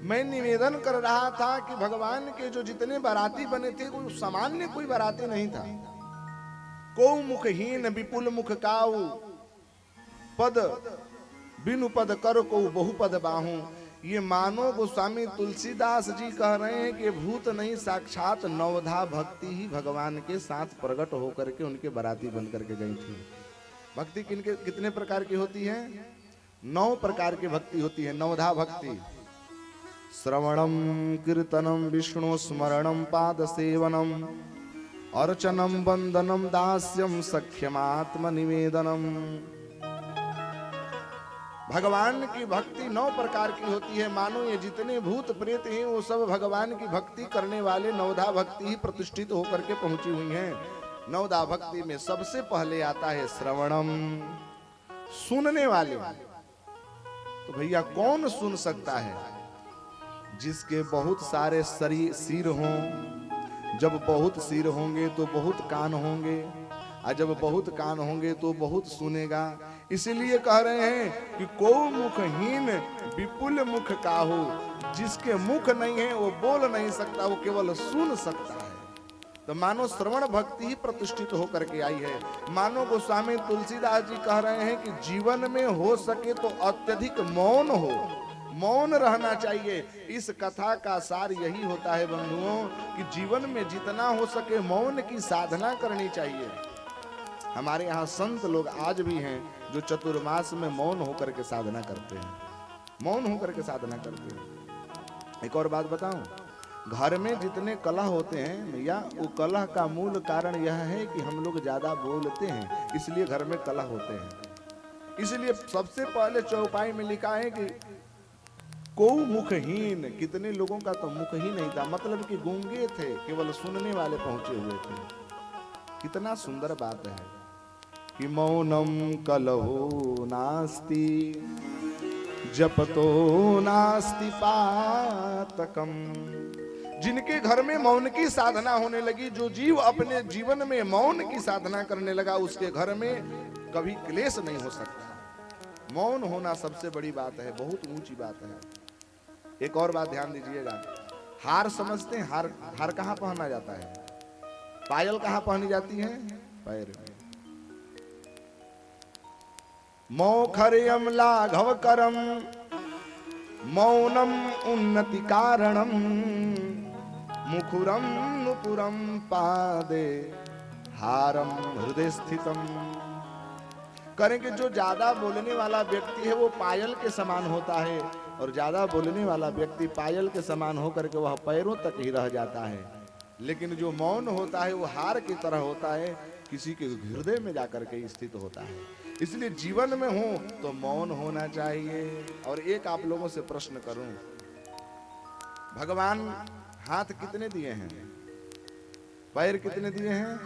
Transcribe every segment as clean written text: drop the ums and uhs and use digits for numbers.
मैं निवेदन कर रहा था कि भगवान के जो जितने बाराती बने थे वो सामान्य कोई बाराती नहीं था। को मुखहीन विपुल मुख काऊ पद बिनु पद कर को बहुपद बाहू। ये मानो गोस्वामी तुलसीदास जी कह रहे हैं कि भूत नहीं साक्षात नवधा भक्ति ही भगवान के साथ प्रकट होकर के उनके बाराती बन करके गई थी। भक्ति किनके कितने प्रकार की होती है? 9 प्रकार की भक्ति होती है। नवधा भक्ति श्रवणम कीर्तनम विष्णु स्मरणम पाद सेवनम अर्चनम वंदनम दास्यम सख्यमात्म निवेदनम। भगवान की भक्ति 9 प्रकार की होती है। मानो ये जितने भूत प्रेत हैं वो सब भगवान की भक्ति करने वाले नवधा भक्ति ही प्रतिष्ठित होकर के पहुंची हुई हैं। नवधा भक्ति में सबसे पहले आता है श्रवणम, सुनने वाले। तो भैया कौन सुन सकता है? जिसके बहुत सारे सिर हों। जब बहुत सिर होंगे तो बहुत कान होंगे, और जब बहुत कान होंगे तो बहुत सुनेगा। इसीलिए कह रहे हैं कि को मुखहीन विपुल मुख काहू। जिसके मुख नहीं है वो बोल नहीं सकता, वो केवल सुन सकता है। तो मानो श्रवण भक्ति ही प्रतिष्ठित होकर के आई है। मानो गोस्वामी तुलसीदास जी कह रहे हैं कि जीवन में हो सके तो अत्यधिक मौन हो, मौन रहना चाहिए। इस कथा का सार यही होता है बंधुओं कि जीवन में जितना हो सके मौन की साधना करनी चाहिए। हमारे यहाँ संत लोग आज भी हैं जो चतुर्मास में मौन होकर के साधना करते हैं, मौन होकर के साधना करते हैं। एक और बात बताऊं, घर में जितने कलह होते हैं भैया, वो कलह का मूल कारण यह है कि हम लोग ज्यादा बोलते हैं, इसलिए घर में कलह होते हैं। इसलिए सबसे पहले चौपाई में लिखा है कि को मुखहीन। कितने लोगों का तो मुख ही नहीं था, मतलब कि गूंगे थे, केवल सुनने वाले पहुंचे हुए थे। कितना सुंदर बात है कि मौनम कलहो नास्ति जपतो नास्ति पातकम। जिनके घर में मौन की साधना होने लगी, जो जीव अपने जीवन में मौन की साधना करने लगा, उसके घर में कभी क्लेश नहीं हो सकता। मौन होना सबसे बड़ी बात है, बहुत ऊंची बात है। एक और बात ध्यान दीजिएगा, हार समझते हैं? हार कहाँ पहना जाता है? पायल कहाँ पहनी जाती है? पैर में। मौखर्यम लाघव करम मौनम उन्नति कारणम मुखुरम नुपुरम पादे हारम हृदय स्थितम। करेंगे जो ज्यादा बोलने वाला व्यक्ति है वो पायल के समान होता है, और ज्यादा बोलने वाला व्यक्ति पायल के समान होकर के वह पैरों तक ही रह जाता है। लेकिन जो मौन होता है वो हार की तरह होता है, किसी के हृदय में जाकर के स्थित होता है। इसलिए जीवन में हो तो मौन होना चाहिए। और एक आप लोगों से प्रश्न करूं, भगवान हाथ कितने दिए हैं? पैर कितने दिए हैं?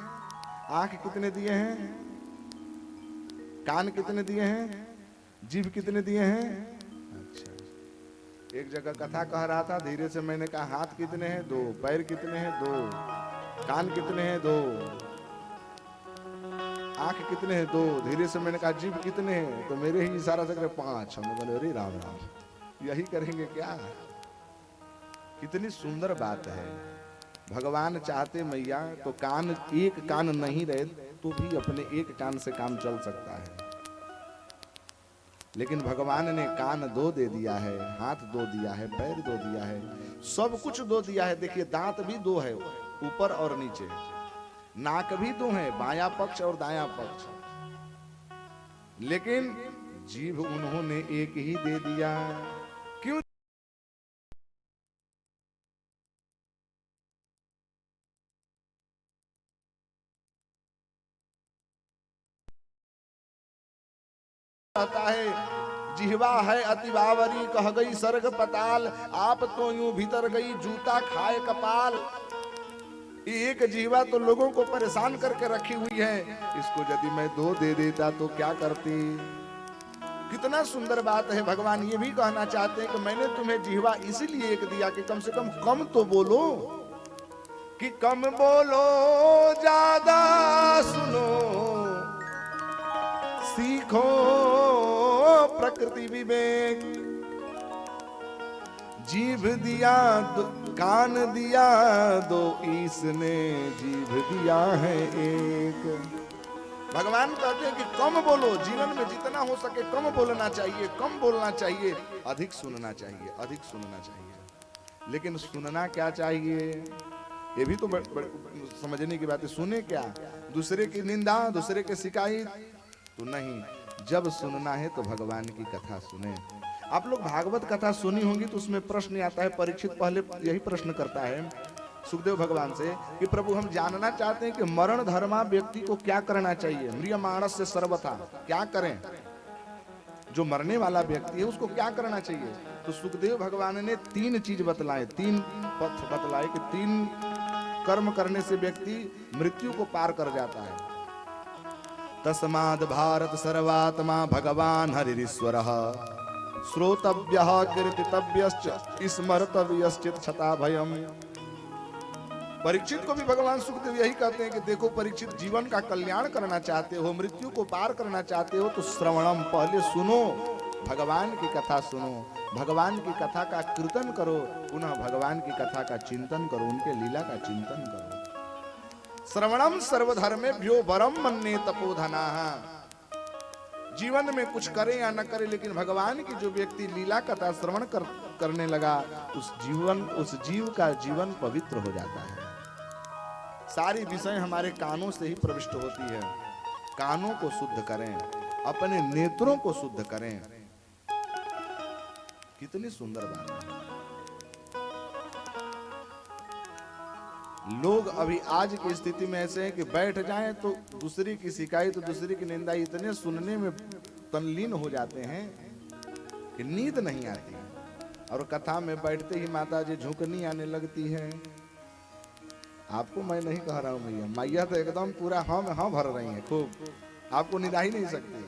आंख कितने दिए हैं? कान कितने दिए हैं? जीभ कितने दिए हैं? अच्छा, एक जगह कथा कह रहा था, धीरे से मैंने कहा हाथ कितने हैं? 2। पैर कितने हैं? 2। कान कितने हैं? 2। आंख कितने हैं? 2। धीरे से मैंने कहा जीभ कितने हैं? तो मेरे ही इशारा से 5। हम बोले अरे राम राम, यही करेंगे क्या? कितनी सुंदर बात है। भगवान चाहते मैया तो कान, एक कान नहीं रहे तो भी अपने एक कान से काम चल सकता है। लेकिन भगवान ने कान 2 दे दिया है, हाथ 2 दिया है, पैर 2 दिया है, सब कुछ 2 दिया है। देखिए दांत भी 2 है, ऊपर और नीचे। नाक भी 2 है, बायां पक्ष और दायां पक्ष। लेकिन जीभ उन्होंने एक ही दे दिया। क्यों? कहता है जिह्वा है अति बावरी, कह गई सर्ग पताल, आप तो यूं भीतर गई जूता खाए कपाल। एक जीवा तो लोगों को परेशान करके रखी हुई है, इसको यदि मैं 2 दे देता तो क्या करती? कितना सुंदर बात है। भगवान ये भी कहना चाहते हैं कि मैंने तुम्हें जीवा इसीलिए एक दिया कि कम से कम तो बोलो, कि कम बोलो ज्यादा सुनो, सीखो प्रकृति विवेक। जीभ दिया कान दिया दो, इसने जीभ दिया है एक। भगवान कहते हैं कि कम बोलो, जीवन में जितना हो सके कम बोलना चाहिए, कम बोलना चाहिए, अधिक सुनना चाहिए, अधिक सुनना चाहिए। लेकिन सुनना क्या चाहिए, ये भी तो समझने की बात है। सुने क्या, दूसरे की निंदा, दूसरे की शिकायत तो नहीं। जब सुनना है तो भगवान की कथा सुने। आप लोग भागवत कथा सुनी होंगी तो उसमें प्रश्न आता है, परीक्षित पहले यही प्रश्न करता है सुखदेव भगवान से कि प्रभु हम जानना चाहते हैं कि मरण धर्मा व्यक्ति को क्या करना चाहिए, म्रियमाणस से सर्वथा, क्या करें, जो मरने वाला व्यक्ति है उसको क्या करना चाहिए। तो सुखदेव भगवान ने 3 चीज बतलाए, 3 पथ बतलाए कि 3 कर्म करने से व्यक्ति मृत्यु को पार कर जाता है। तस्माद भारत सर्वात्मा भगवान हरिश्वरः, श्रोतव्यः कीर्तितव्यश्च स्मर्तव्यश्चित् क्षता भयम्। परीक्षित को भी भगवान सुखदेव यही कहते हैं कि देखो परीक्षित, जीवन का कल्याण करना चाहते हो, मृत्यु को पार करना चाहते हो तो श्रवणम, पहले सुनो, भगवान की कथा सुनो, भगवान की कथा का कीर्तन करो, पुनः भगवान की कथा का चिंतन करो, उनके लीला का चिंतन करो। श्रवणम सर्वधर्मेभ्यो वरम मन्ये तपोधनाः। जीवन में कुछ करे या न करे, लेकिन भगवान की जो व्यक्ति लीला कथा श्रवण करने लगा, उस जीव का जीवन पवित्र हो जाता है। सारी विषय हमारे कानों से ही प्रविष्ट होती है। कानों को शुद्ध करें, अपने नेत्रों को शुद्ध करें। कितनी सुंदर बात है। लोग अभी आज की स्थिति में ऐसे हैं कि बैठ जाएं तो दूसरी की शिकायत, दूसरी की निंदा इतने सुनने में तल्लीन हो जाते हैं कि नींद नहीं आती, और कथा में बैठते ही माता जी झुकनी आने लगती है। आपको मैं नहीं कह रहा हूं मैया, मैया तो एकदम पूरा हाँ भर रही है खूब, आपको निभा ही नहीं सकती।